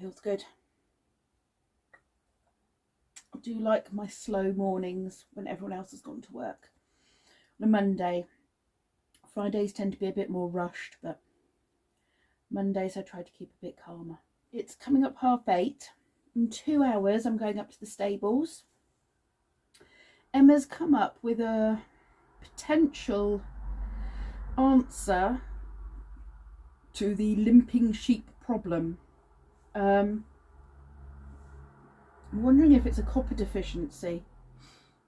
Feels good. I do like my slow mornings when everyone else has gone to work. On a Monday, Fridays tend to be a bit more rushed, but Mondays I try to keep a bit calmer. It's coming up 8:30. In 2 hours I'm going up to the stables. Emma's come up with a potential answer to the limping sheep problem. I'm wondering if it's a copper deficiency,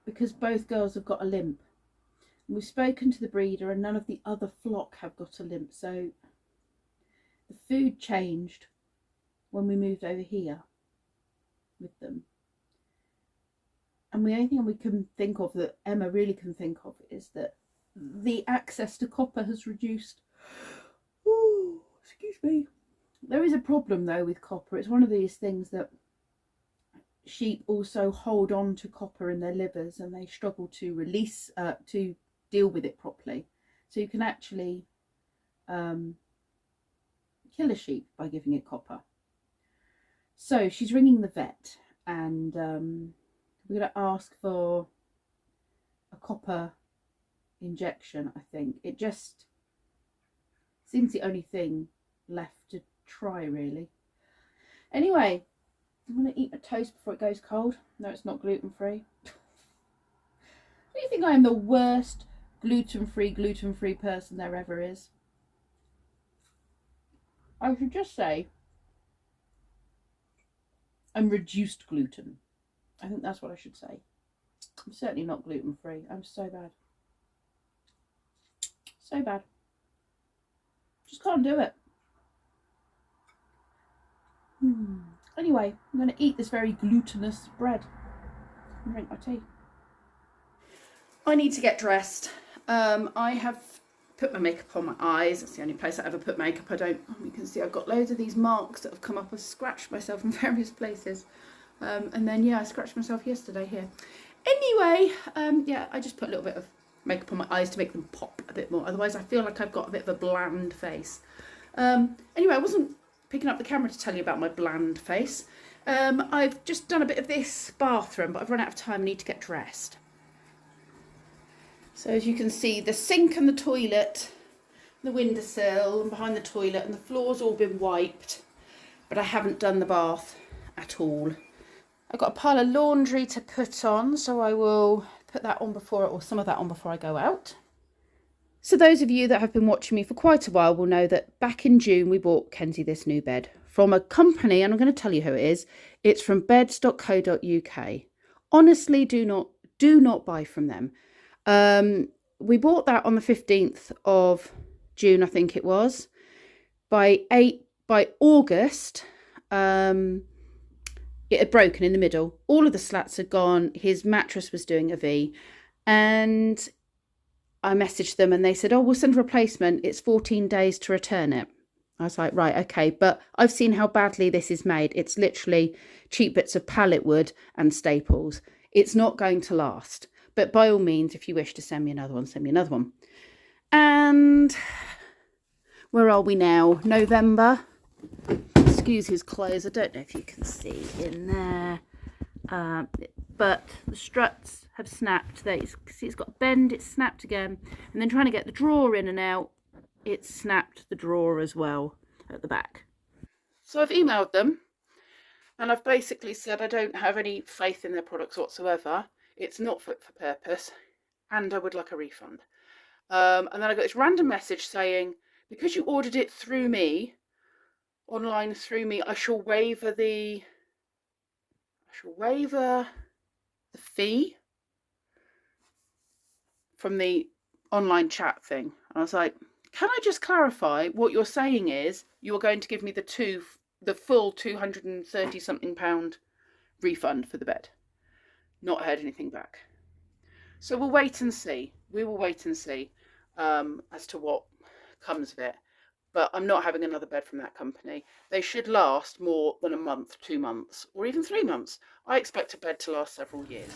because both girls have got a limp. And we've spoken to the breeder and none of the other flock have got a limp, so the food changed when we moved over here with them. And the only thing we can think of, that Emma really can think of, is that the access to copper has reduced. Oh, excuse me. There is a problem though with copper. It's one of these things that sheep also hold on to copper in their livers and they struggle to release, to deal with it properly. So you can actually kill a sheep by giving it copper. So she's ringing the vet and we're going to ask for a copper injection, I think. It just seems the only thing left to try, really. Anyway, I'm going to eat my toast before it goes cold. No, it's not gluten-free. Do you think I am the worst gluten-free person there ever is? I should just say I'm reduced gluten. I think that's what I should say. I'm certainly not gluten-free. I'm so bad. So bad. Just can't do it. Anyway, I'm going to eat this very glutinous bread and drink my tea. I need to get dressed. I have put my makeup on my eyes. It's the only place I ever put makeup. You can see I've got loads of these marks that have come up. I've scratched myself in various places. And then, yeah, I scratched myself yesterday here. Anyway, yeah, I just put a little bit of makeup on my eyes to make them pop a bit more. Otherwise, I feel like I've got a bit of a bland face. Anyway, I wasn't picking up the camera to tell you about my bland face. I've just done a bit of this bathroom, but I've run out of time. I need to get dressed. So as you can see, the sink and the toilet, the windowsill and behind the toilet, and the floor's all been wiped, but I haven't done the bath at all. I've got a pile of laundry to put on, so I will put that on before, or some of that on before I go out. So those of you that have been watching me for quite a while will know that back in June we bought Kenzie this new bed from a company, and I'm going to tell you who it is. It's from beds.co.uk. Honestly, do not buy from them. We bought that on the 15th of June, I think it was. By August, it had broken in the middle. All of the slats had gone. His mattress was doing a V, and I messaged them and they said, oh, we'll send a replacement. It's 14 days to return it. I was like, right, okay. But I've seen how badly this is made. It's literally cheap bits of pallet wood and staples. It's not going to last. But by all means, if you wish to send me another one, send me another one. And where are we now? November. Excuse his clothes. I don't know if you can see in there. But the struts have snapped. There, you see it's got a bend, it's snapped again. And then trying to get the drawer in and out, it's snapped the drawer as well at the back. So I've emailed them and I've basically said I don't have any faith in their products whatsoever. It's not fit for purpose and I would like a refund. And then I got this random message saying, because you ordered it through me, online through me, I shall waiver the fee from the online chat thing. And I was like, can I just clarify what you're saying is you're going to give me the full £230 something refund for the bed? Not heard anything back. So we'll wait and see. We will wait and see as to what comes of it. But I'm not having another bed from that company. They should last more than a month, 2 months, or even 3 months. I expect a bed to last several years.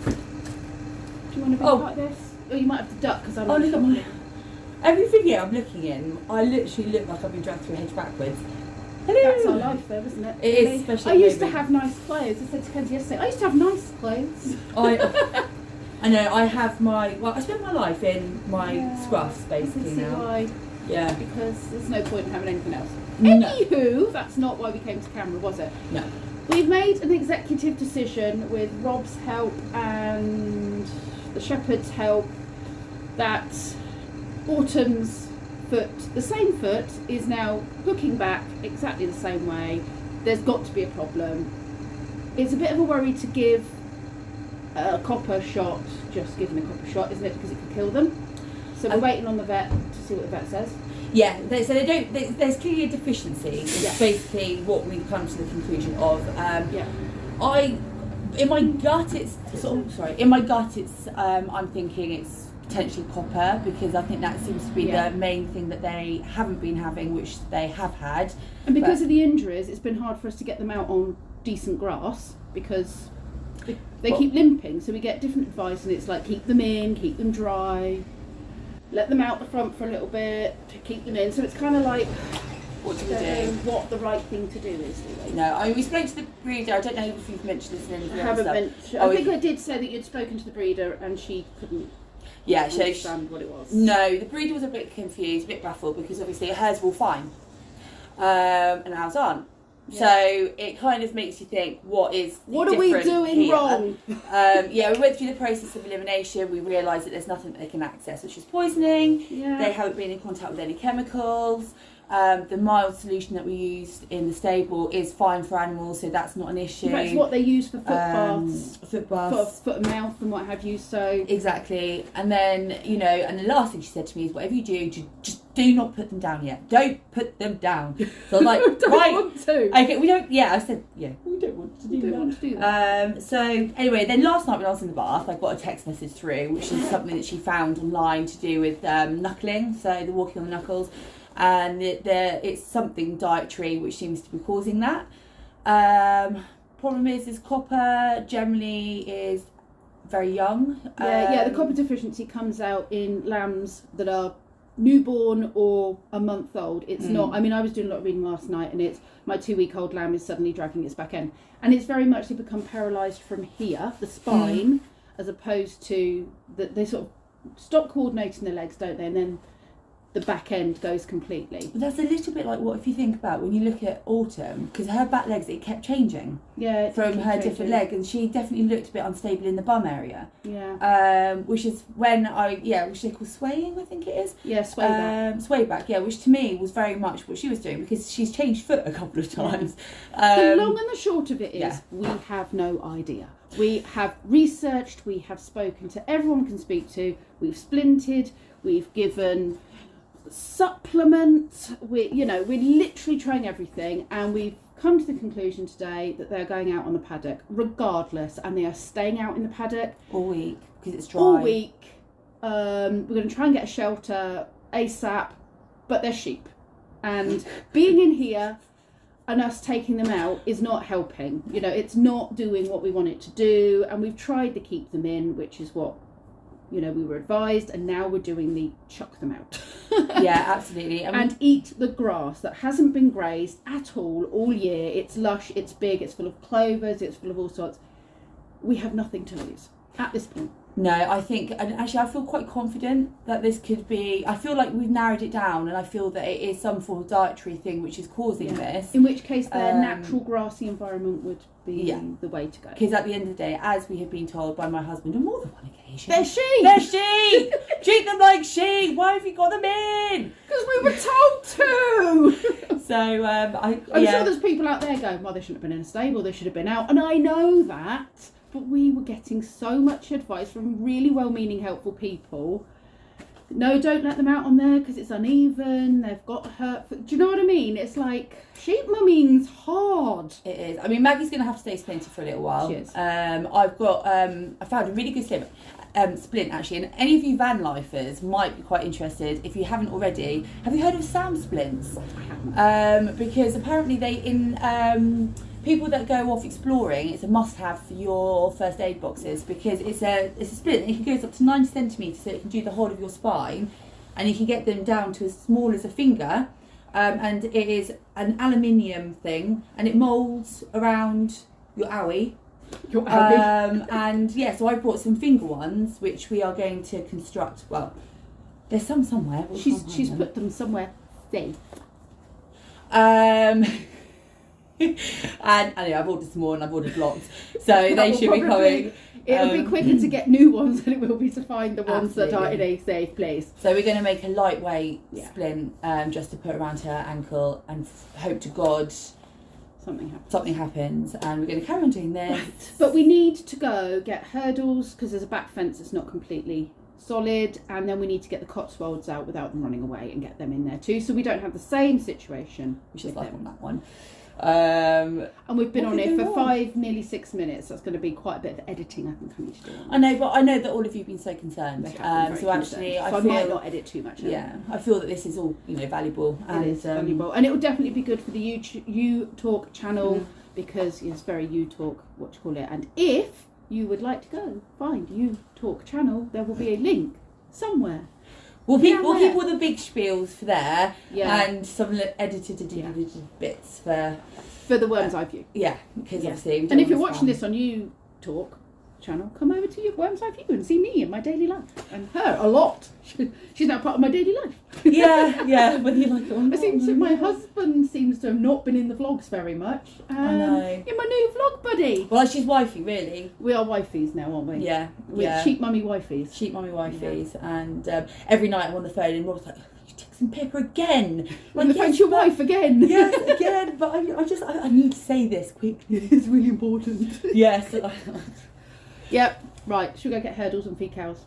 Do you want to be like this? Or you might have to duck because I'm every video I'm looking in, I literally look like I've been dragged through a hedge backwards. Hello. That's our life though, isn't it? It is, especially I used to have nice clothes. I said to Kenzie yesterday, I used to have nice clothes. I know, I have I spend my life in my scruffs basically now. Why. Yeah. Because there's no point in having anything else. No. Anywho, that's not why we came to camera, was it? No. We've made an executive decision with Rob's help and the shepherd's help that Autumn's foot, the same foot, is now hooking back exactly the same way. There's got to be a problem. It's a bit of a worry to give a copper shot, just giving a copper shot, isn't it? Because it could kill them. So we're waiting on the vet to see what the vet says. Yeah, so they don't. There's clearly a deficiency. Is basically what we've come to the conclusion of. In my gut, I'm thinking it's potentially copper, because I think that seems to be the main thing that they haven't been having, which they have had. And because of the injuries, it's been hard for us to get them out on decent grass because they keep limping. So we get different advice, and it's like keep them in, keep them dry. Let them out the front for a little bit to keep them in. So it's kind of like, what do we do? What the right thing to do is. No, I mean, we spoke to the breeder. I don't know if you've mentioned this in anything else. I think I did say that you'd spoken to the breeder and she couldn't understand what it was. No, the breeder was a bit confused, a bit baffled, because obviously hers were fine and ours aren't. Yeah. So it kind of makes you think, what are we doing here? Wrong? We went through the process of elimination. We realised that there's nothing that they can access, which is poisoning. Yeah. They haven't been in contact with any chemicals. The mild solution that we used in the stable is fine for animals, so that's not an issue. That's what they use for foot baths. Foot baths. Foot and mouth and what have you, so... Exactly. And then, and the last thing she said to me is, whatever you do, just do not put them down yet. Don't put them down. So I'm like, don't want to. Okay, we don't, I said, we don't want to do that. So anyway, then last night when I was in the bath, I got a text message through, which is something that she found online to do with knuckling, so the walking on the knuckles. And it's something dietary which seems to be causing that. Problem is copper generally is very young. The copper deficiency comes out in lambs that are newborn or a month old. It's not, I mean, I was doing a lot of reading last night, and it's my 2-week-old lamb is suddenly dragging its back end. And it's very much they become paralysed from here, the spine, as opposed to, they sort of stop coordinating their legs, don't they? And then the back end goes completely. But that's a little bit like what if you think about when you look at Autumn, because her back legs, it kept changing. Yeah, from her different leg, and she definitely looked a bit unstable in the bum area. Yeah. Which is when which they call swaying, I think it is. Yeah, sway back. Sway back, yeah, which to me was very much what she was doing, because she's changed foot a couple of times. The long and the short of it is, we have no idea. We have researched, we have spoken to everyone we can speak to, we've splinted, we've given supplements, we're literally trying everything, and we've come to the conclusion today that they're going out on the paddock regardless, and they are staying out in the paddock all week because it's dry. All week. We're going to try and get a shelter ASAP, but they're sheep, and being in here and us taking them out is not helping. It's not doing what we want it to do, and we've tried to keep them in, which is what we were advised, and now we're doing the chuck them out. Yeah, absolutely. And eat the grass that hasn't been grazed at all year. It's lush, it's big, it's full of clovers, it's full of all sorts. We have nothing to lose at this point. No, I think, and actually I feel quite confident that this could be, I feel like we've narrowed it down, and I feel that it is some form of dietary thing which is causing this. In which case their natural grassy environment would be the way to go. Because at the end of the day, as we have been told by my husband on more than one occasion, they're sheep! They're sheep! Treat them like sheep! Why have you got them in? Because we were told to! So, I'm sure there's people out there going, well, they shouldn't have been in a stable, they should have been out. And I know that. But we were getting so much advice from really well-meaning, helpful people. No, don't let them out on there because it's uneven. They've got hurt. Do you know what I mean? It's like sheep mumming's hard. It is. I mean, Maggie's going to have to stay splinted for a little while. She is. I've got. I found a really good splint actually, and any of you van lifers might be quite interested if you haven't already. Have you heard of Sam splints? I haven't. Because apparently people that go off exploring, it's a must-have for your first aid boxes, because it's a splint and it goes up to 9 centimetres, so it can do the whole of your spine, and you can get them down to as small as a finger, and it is an aluminium thing, and it moulds around your owie. And yeah, so I brought some finger ones, which we are going to construct. Well, there's some somewhere. She's put them somewhere safe. And anyway, I've ordered some more, and I've ordered lots, so they should be coming. It'll be quicker to get new ones than it will be to find the ones that are in a safe place. So we're going to make a lightweight splint, just to put around her ankle, and hope to God something happens, and we're going to carry on doing this. Right. But we need to go get hurdles, because there's a back fence that's not completely solid, and then we need to get the Cotswolds out without them running away and get them in there too, so we don't have the same situation. Which is like on that one. And we've been on it for nearly 6 minutes. That's going to be quite a bit of editing, I think I need to do. I know, but I know that all of you have been so concerned. So actually, I might not edit too much. Yeah, I feel that this is all valuable. It is valuable, and it will definitely be good for the You Talk channel, because it's very You Talk, what you call it. And if you would like to go find You Talk channel, there will be a link somewhere. We'll keep all the big spiels for there, and some edited bits for the Worm's Eye View. Yeah, because obviously. And if you're watching this on You Talk channel, come over to your Worm's Eye View and see me in my daily life, and her a lot. She's now part of my daily life. Yeah. Whether you like it or not. My husband seems to have not been in the vlogs very much. I know. You're my new vlog buddy. Well, she's wifey, really. We are wifeys now, aren't we? Yeah. We're cheap mummy wifeys. Cheap mummy wifeys, and every night I'm on the phone, and Rob's like, "You texting Pippa again? On the phone to your wife again?" Yes, again. But I need to say this quickly. It's really important. Yes. Yep. Right. Should we go get hurdles and feed cows?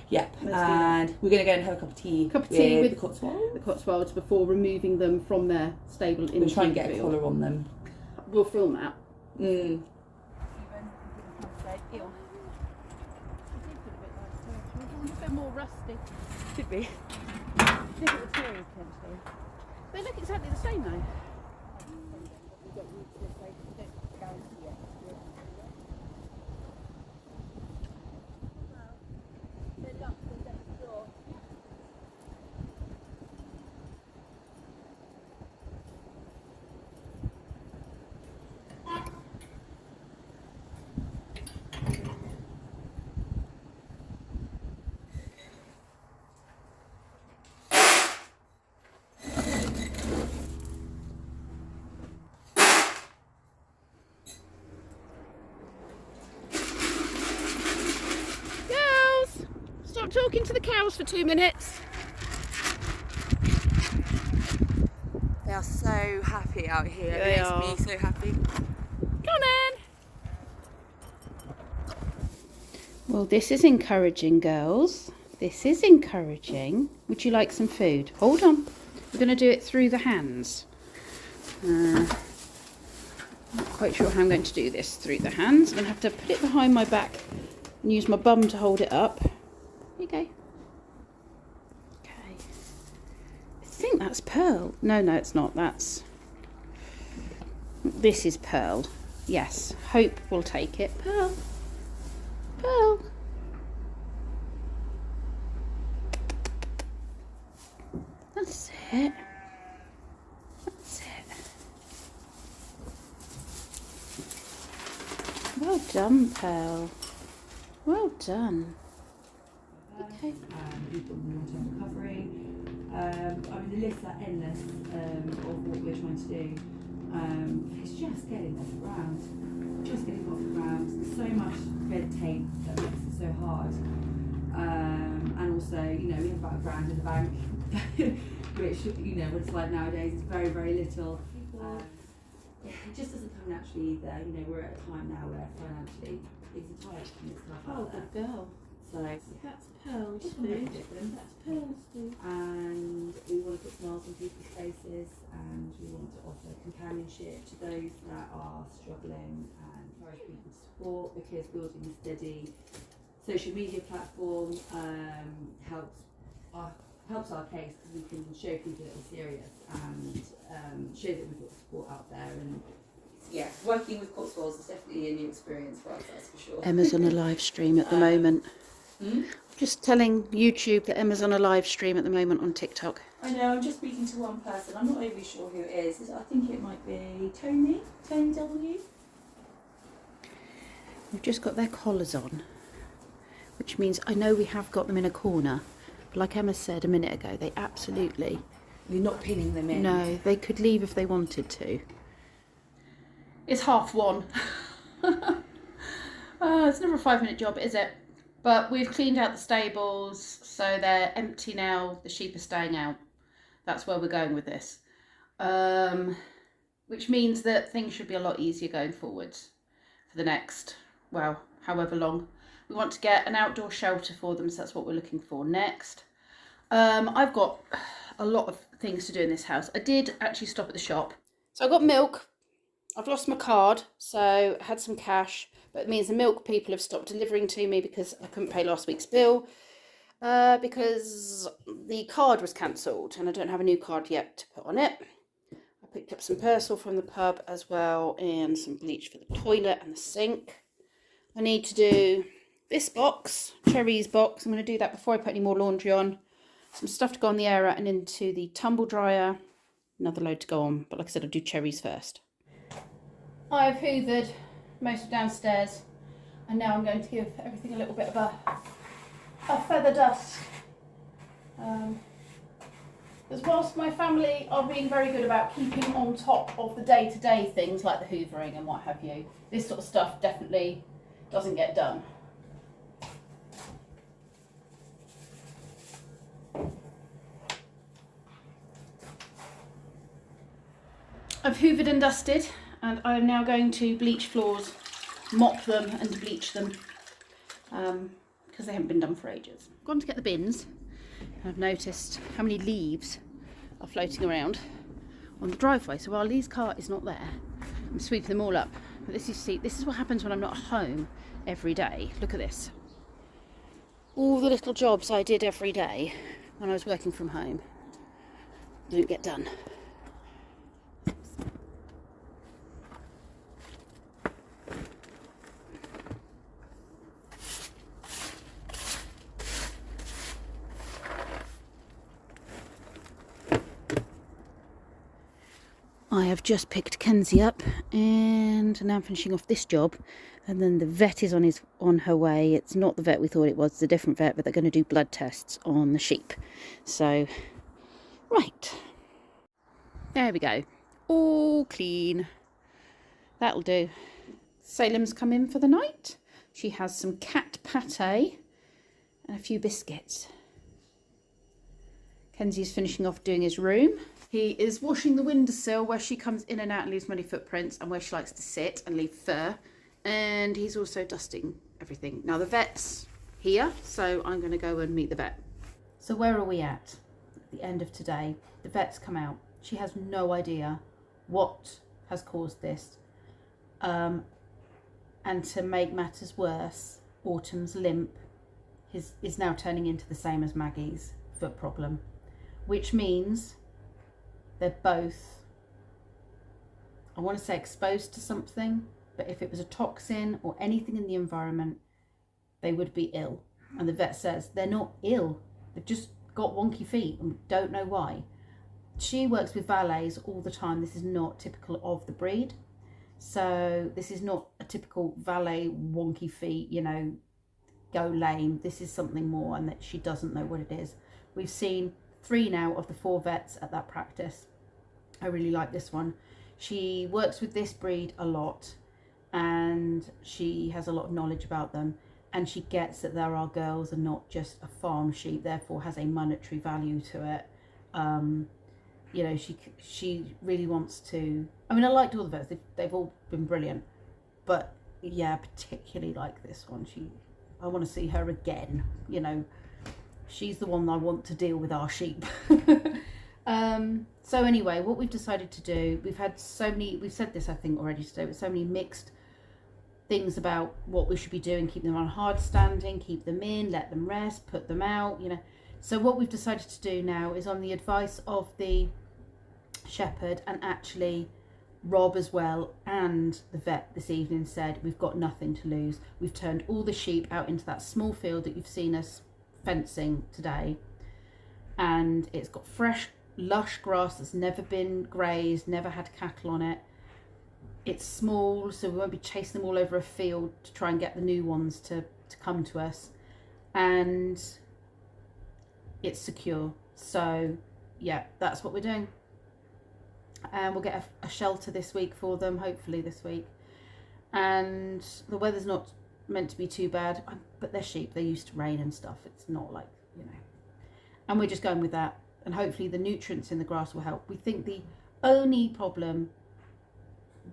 Yep. And we're going to go and have a cup of tea. With the Cotswolds. The Cotswolds, before removing them from their stable. We'll try and get a collar on them. We'll film that. Mm. A bit more rusty. Could be. Different materials, Kenzie. They look exactly the same though. Talking to the cows for 2 minutes. They are so happy out here. It makes me so happy. Come on then. Well, this is encouraging, girls. This is encouraging. Would you like some food? Hold on. We're going to do it through the hands. Not quite sure how I'm going to do this through the hands. I'm going to have to put it behind my back and use my bum to hold it up. Here you go. Okay. I think that's Pearl. No, it's not. This is Pearl. Yes. Hope will take it. Pearl. That's it. Well done, Pearl. Well done. Okay. We've got long-term recovery. The lists are endless of what we're trying to do. It's just getting off the ground. So much red tape that makes it so hard. And also, we have about £1,000 in the bank, which, what it's like nowadays, is very, very little. It just doesn't come naturally either. We're at a time now where financially things are tight and it's tough out there. Good girl. So that's Pearl's food. That's Pearl's food. And we want to put smiles on people's faces, and we want to offer companionship to those that are struggling, and encourage people to support, because building a steady social media platform helps our case, because we can show people that we're serious and show that we've got support out there. And yeah, working with Cotswolds is definitely a new experience for us, that's for sure. Emma's on a live stream at the moment. Just telling YouTube that Emma's on a live stream at the moment on TikTok. I know, I'm just speaking to one person. I'm not overly sure who it is. I think it might be Tony W. We've just got their collars on, which means I know we have got them in a corner. But like Emma said a minute ago, they absolutely... You're not pinning them in? No, they could leave if they wanted to. It's 1:30. It's never a 5-minute job, is it? But we've cleaned out the stables, so they're empty now. The sheep are staying out. That's where we're going with this. Which means that things should be a lot easier going forwards for the next, well, however long. We want to get an outdoor shelter for them, so that's what we're looking for next. I've got a lot of things to do in this house. I did actually stop at the shop. So I got milk. I've lost my card, so I had some cash. But it means the milk people have stopped delivering to me because I couldn't pay last week's bill because the card was cancelled and I don't have a new card yet to put on it. I picked up some Persil from the pub as well and some bleach for the toilet and the sink. I need to do this box, Cherry's box. I'm going to do that before I put any more laundry on. Some stuff to go on the air and into the tumble dryer. Another load to go on, but like I said, I'll do Cherry's first. I've hoovered most of downstairs and now I'm going to give everything a little bit of a feather dust. As whilst my family are being very good about keeping on top of the day-to-day things like the hoovering and what have you, this sort of stuff definitely doesn't get done. I've hoovered and dusted. And I'm now going to bleach floors, mop them and bleach them because they haven't been done for ages. I've gone to get the bins and I've noticed how many leaves are floating around on the driveway. So while Lee's car is not there, I'm sweeping them all up. But this is what happens when I'm not home every day. Look at this. All the little jobs I did every day when I was working from home didn't get done. I have just picked Kenzie up and now I'm finishing off this job and then the vet is on her way. It's not the vet we thought it was, it's a different vet, but they're going to do blood tests on the sheep. So, right. There we go. All clean. That'll do. Salem's come in for the night. She has some cat pate and a few biscuits. Kenzie's finishing off doing his room. He is washing the windowsill where she comes in and out and leaves muddy footprints and where she likes to sit and leave fur. And he's also dusting everything. Now the vet's here, so I'm going to go and meet the vet. So where are we at the end of today? The vet's come out. She has no idea what has caused this. And to make matters worse, Autumn's limp is now turning into the same as Maggie's foot problem, which means they're both, I want to say exposed to something, but if it was a toxin or anything in the environment, they would be ill. And the vet says they're not ill. They've just got wonky feet and don't know why. She works with valets all the time. This is not typical of the breed. So this is not a typical valet wonky feet, you know, go lame. This is something more and that she doesn't know what it is. We've seen 3 now of the 4 vets at that practice. I really like this one. She works with this breed a lot and she has a lot of knowledge about them, and she gets that there are girls and not just a farm sheep, therefore has a monetary value to it. You know, she really wants to, I mean, I liked all the vets, they've all been brilliant, but yeah, particularly like this one. I want to see her again, you know. She's the one I want to deal with our sheep. So anyway, what we've decided to do, we've said this I think already today, but so many mixed things about what we should be doing. Keep them on hard standing, keep them in, let them rest, put them out, you know. So what we've decided to do now is, on the advice of the shepherd and actually Rob as well and the vet this evening said, we've got nothing to lose. We've turned all the sheep out into that small field that you've seen us fencing today, and it's got fresh lush grass that's never been grazed, never had cattle on it. It's small, so we won't be chasing them all over a field to try and get the new ones to come to us, and it's secure. So yeah, that's what we're doing, and we'll get a shelter this week for them, hopefully this week. And the weather's not meant to be too bad, but they're sheep, they're used to rain and stuff. It's not like, you know, and we're just going with that, and hopefully the nutrients in the grass will help. We think the only problem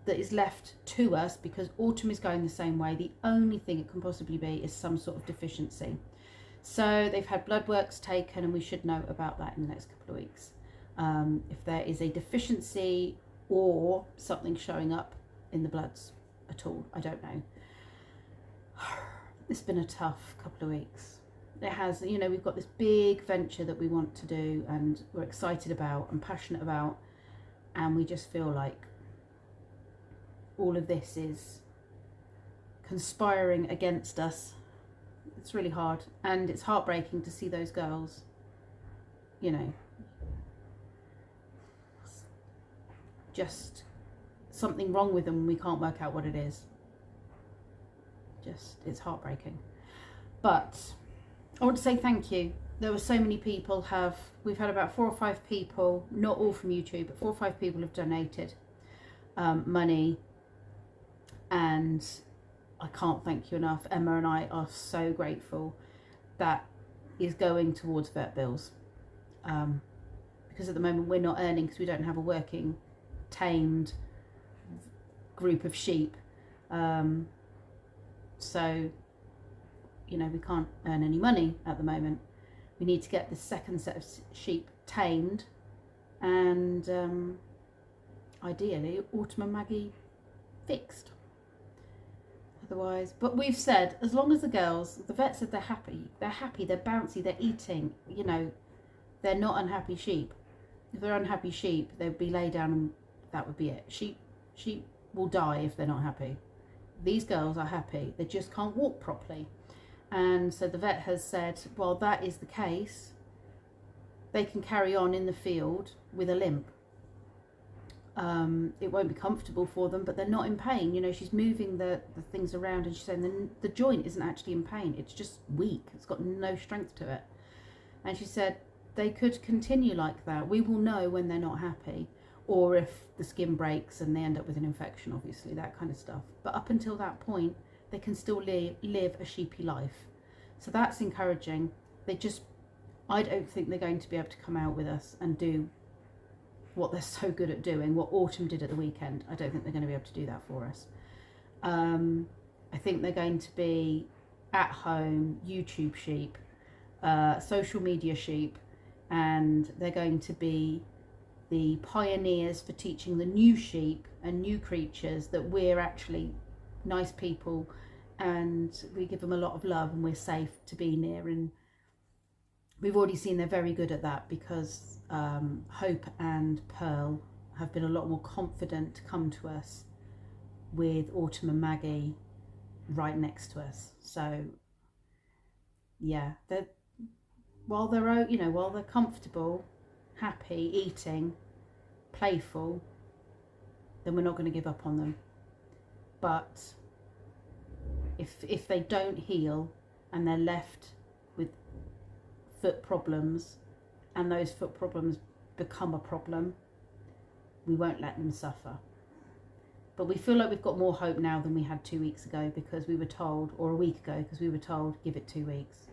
that is left to us, because autumn is going the same way, the only thing it can possibly be is some sort of deficiency. So they've had blood works taken, and we should know about that in the next couple of weeks. If there is a deficiency or something showing up in the bloods at all, I don't know. It's been a tough couple of weeks. It has, you know, we've got this big venture that we want to do and we're excited about and passionate about, and we just feel like all of this is conspiring against us. It's really hard, and it's heartbreaking to see those girls, you know, just something wrong with them and we can't work out what it is. Just, it's heartbreaking. But I want to say thank you. There were so many people we've had about 4 or 5 people, not all from YouTube, but 4 or 5 people have donated money, and I can't thank you enough. Emma and I are so grateful. That is going towards vet bills, because at the moment we're not earning because we don't have a working tamed group of sheep, so you know, we can't earn any money at the moment. We need to get the second set of sheep tamed, and ideally Autumn and Maggie fixed. Otherwise, but we've said, as long as the girls, the vet said they're happy, they're bouncy, they're eating, you know, they're not unhappy sheep. If they're unhappy sheep, they'd be laid down and that would be it. Sheep will die if they're not happy. These girls are happy, they just can't walk properly. And so the vet has said, well, that is the case, they can carry on in the field with a limp. It won't be comfortable for them, but they're not in pain. You know, she's moving the things around, and she's saying the joint isn't actually in pain, it's just weak, it's got no strength to it. And she said they could continue like that. We will know when they're not happy, or if the skin breaks and they end up with an infection, obviously, that kind of stuff. But up until that point, they can still live a sheepy life. So that's encouraging. I don't think they're going to be able to come out with us and do what they're so good at doing, what Autumn did at the weekend. I don't think they're going to be able to do that for us. I think they're going to be at home YouTube sheep, social media sheep, and they're going to be the pioneers for teaching the new sheep and new creatures that we're actually nice people, and we give them a lot of love and we're safe to be near. And we've already seen they're very good at that, because Hope and Pearl have been a lot more confident to come to us with Autumn and Maggie right next to us. So yeah, while they're comfortable, happy, eating, playful, then we're not going to give up on them. But if they don't heal and they're left with foot problems, and those foot problems become a problem, we won't let them suffer. But we feel like we've got more hope now than we had 2 weeks ago, because we were told, or a week ago, because we were told, give it 2 weeks.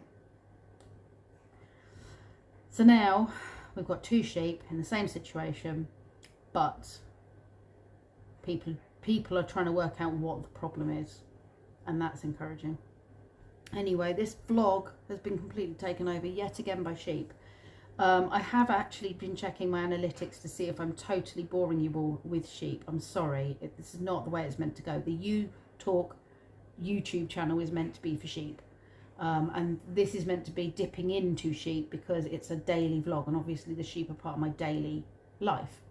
So now we've got 2 sheep in the same situation, but people are trying to work out what the problem is, and that's encouraging. Anyway, this vlog has been completely taken over yet again by sheep. I have actually been checking my analytics to see if I'm totally boring you all with sheep. I'm sorry, this is not the way it's meant to go. The You Talk YouTube channel is meant to be for sheep, and this is meant to be dipping into sheep because it's a daily vlog, and obviously the sheep are part of my daily life.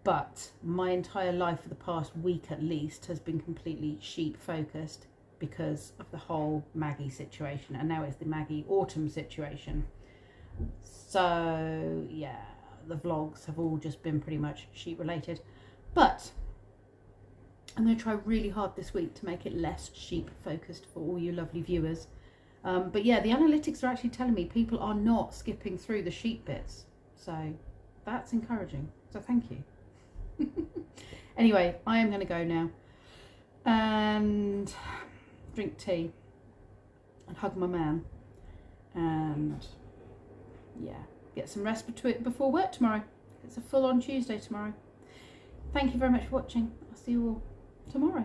But my entire life for the past week at least has been completely sheep focused because of the whole Maggie situation, and now it's the Maggie autumn situation. So yeah, the vlogs have all just been pretty much sheep related, but I'm going to try really hard this week to make it less sheep focused for all you lovely viewers. But yeah, the analytics are actually telling me people are not skipping through the sheep bits, so that's encouraging, so thank you. Anyway, I am going to go now and drink tea and hug my man and yeah, get some rest before work tomorrow. It's a full-on Tuesday tomorrow. Thank you very much for watching. I'll see you all tomorrow.